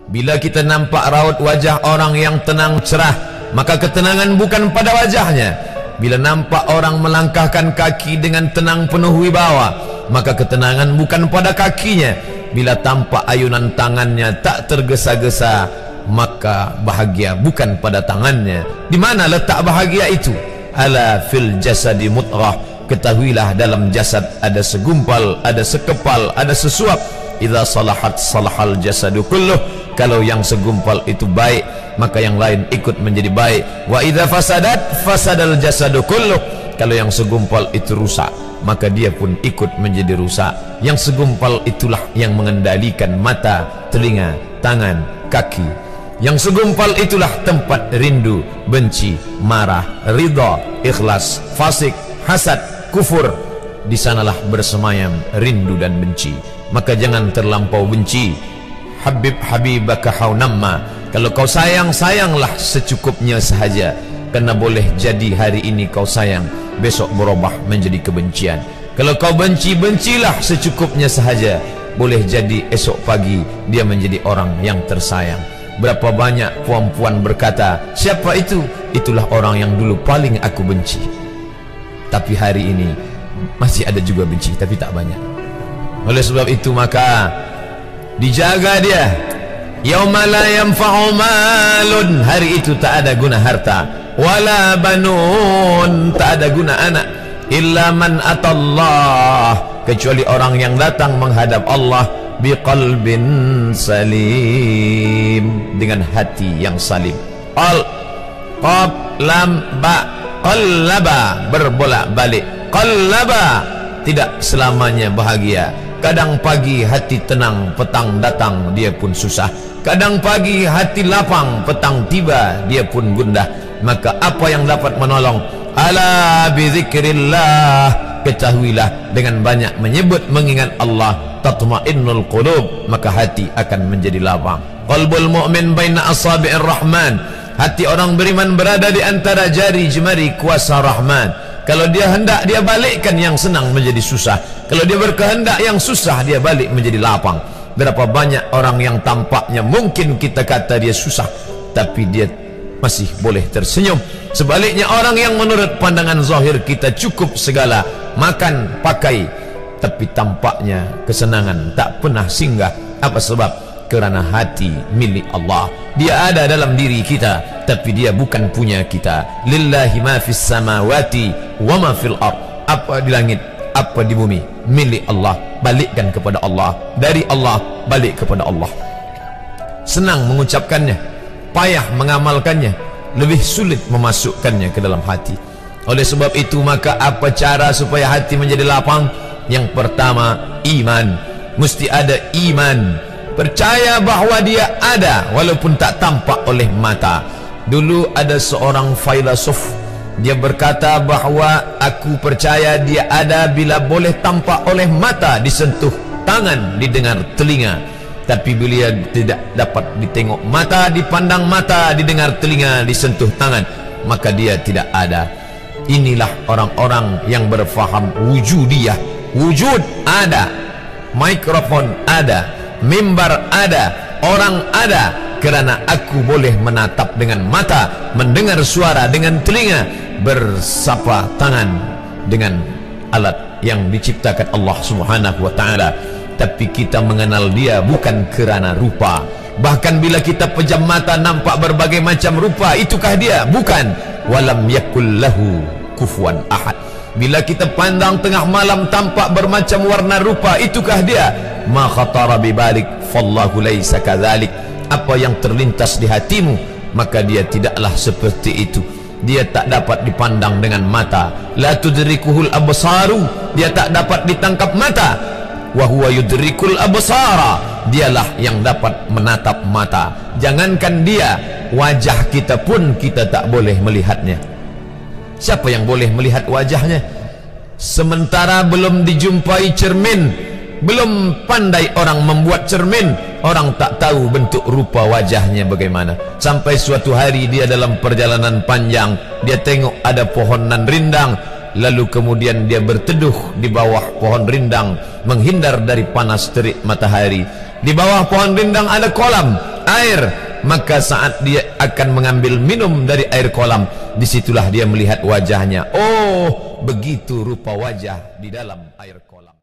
Bila kita nampak raut wajah orang yang tenang cerah, maka ketenangan bukan pada wajahnya. Bila nampak orang melangkahkan kaki dengan tenang penuh wibawa, maka ketenangan bukan pada kakinya. Bila tampak ayunan tangannya tak tergesa-gesa, maka bahagia bukan pada tangannya. Di mana letak bahagia itu? Ala fil jasadi mutrah. Ketahuilah dalam jasad ada segumpal, ada sekepal, ada sesuap. Idza salahat salahal jasadu kulluh. Kalau yang segumpal itu baik, maka yang lain ikut menjadi baik. Wa idza fasadat fasadal jasadu kulluh. Kalau yang segumpal itu rusak, maka dia pun ikut menjadi rusak. Yang segumpal itulah yang mengendalikan mata, telinga, tangan, kaki. Yang segumpal itulah tempat rindu, benci, marah, ridha, ikhlas, fasik, hasad, kufur. Di sanalah bersemayam rindu dan benci. Maka jangan terlampau benci. Habib habibaka haunamma. Kalau kau sayang, sayanglah secukupnya sahaja. Karena boleh jadi hari ini kau sayang, besok berubah menjadi kebencian. Kalau kau benci, bencilah secukupnya sahaja. Boleh jadi esok pagi dia menjadi orang yang tersayang. Berapa banyak puan-puan berkata, siapa itu? Itulah orang yang dulu paling aku benci. Tapi hari ini masih ada juga benci, tapi tak banyak. Oleh sebab itu maka dijaga dia. Yauma la yanfa'u malun. Hari itu tak ada guna harta, wala banun, tak ada guna anak, illa man atallah, kecuali orang yang datang menghadap Allah biqalbin salim, dengan hati yang salim. Qal qab lam ba, qallaba, berbolak-balik. Qallaba, tidak selamanya bahagia. Kadang pagi hati tenang, petang datang dia pun susah. Kadang pagi hati lapang, petang tiba dia pun gundah. Maka apa yang dapat menolong? Ala bizikrillah, ketahuilah dengan banyak menyebut mengingat Allah, tatma'innul qulub, maka hati akan menjadi lapang. Qalbul mu'min baina asabi'ir rahman, hati orang beriman berada di antara jari jemari kuasa Rahman. Kalau dia hendak, dia balikkan yang senang menjadi susah. Kalau dia berkehendak yang susah, dia balik menjadi lapang. Berapa banyak orang yang tampaknya mungkin kita kata dia susah, tapi dia masih boleh tersenyum. Sebaliknya orang yang menurut pandangan zahir kita cukup segala, makan, pakai, tapi tampaknya kesenangan tak pernah singgah. Apa sebab? Kerana hati milik Allah. Dia ada dalam diri kita, tapi dia bukan punya kita. Lillahi ma fis samawati wa ma fil ard. Apa di langit, apa di bumi, milik Allah. Balikkan kepada Allah. Dari Allah balik kepada Allah. Senang mengucapkannya, payah mengamalkannya, lebih sulit memasukkannya ke dalam hati. Oleh sebab itu maka apa cara supaya hati menjadi lapang? Yang pertama, iman. Mesti ada iman. Percaya bahawa dia ada walaupun tak tampak oleh mata. Dulu ada seorang filosof, dia berkata bahawa aku percaya dia ada bila boleh tampak oleh mata, disentuh tangan, didengar telinga. Tapi bila tidak dapat ditengok mata, dipandang mata, didengar telinga, disentuh tangan, maka dia tidak ada. Inilah orang-orang yang berfaham wujudiyah. Wujud ada, mikrofon ada, mimbar ada, orang ada, kerana aku boleh menatap dengan mata, mendengar suara dengan telinga, bersapa tangan dengan alat yang diciptakan Allah Subhanahu wa taala. Tapi kita mengenal dia bukan kerana rupa. Bahkan bila kita pejam mata nampak berbagai macam rupa, itukah dia? Bukan. Walam yakul lahu kufuwan ahad. Bila kita pandang tengah malam tampak bermacam warna rupa, itukah dia? Ma khatara bibalik fallahu laisa kadzalik. Apa yang terlintas di hatimu, maka dia tidaklah seperti itu. Dia tak dapat dipandang dengan mata. La tudrikuhul absaru, dia tak dapat ditangkap mata. Wa huwa yudrikul absara, dialah yang dapat menatap mata. Jangankan dia, wajah kita pun kita tak boleh melihatnya. Siapa yang boleh melihat wajahnya? Sementara belum dijumpai cermin, belum pandai orang membuat cermin, orang tak tahu bentuk rupa wajahnya bagaimana. Sampai suatu hari dia dalam perjalanan panjang, dia tengok ada pohonan rindang, lalu kemudian dia berteduh di bawah pohon rindang menghindar dari panas terik matahari. Di bawah pohon rindang ada kolam air, maka saat dia akan mengambil minum dari air kolam, disitulah dia melihat wajahnya. Oh, begitu rupa wajah di dalam air kolam.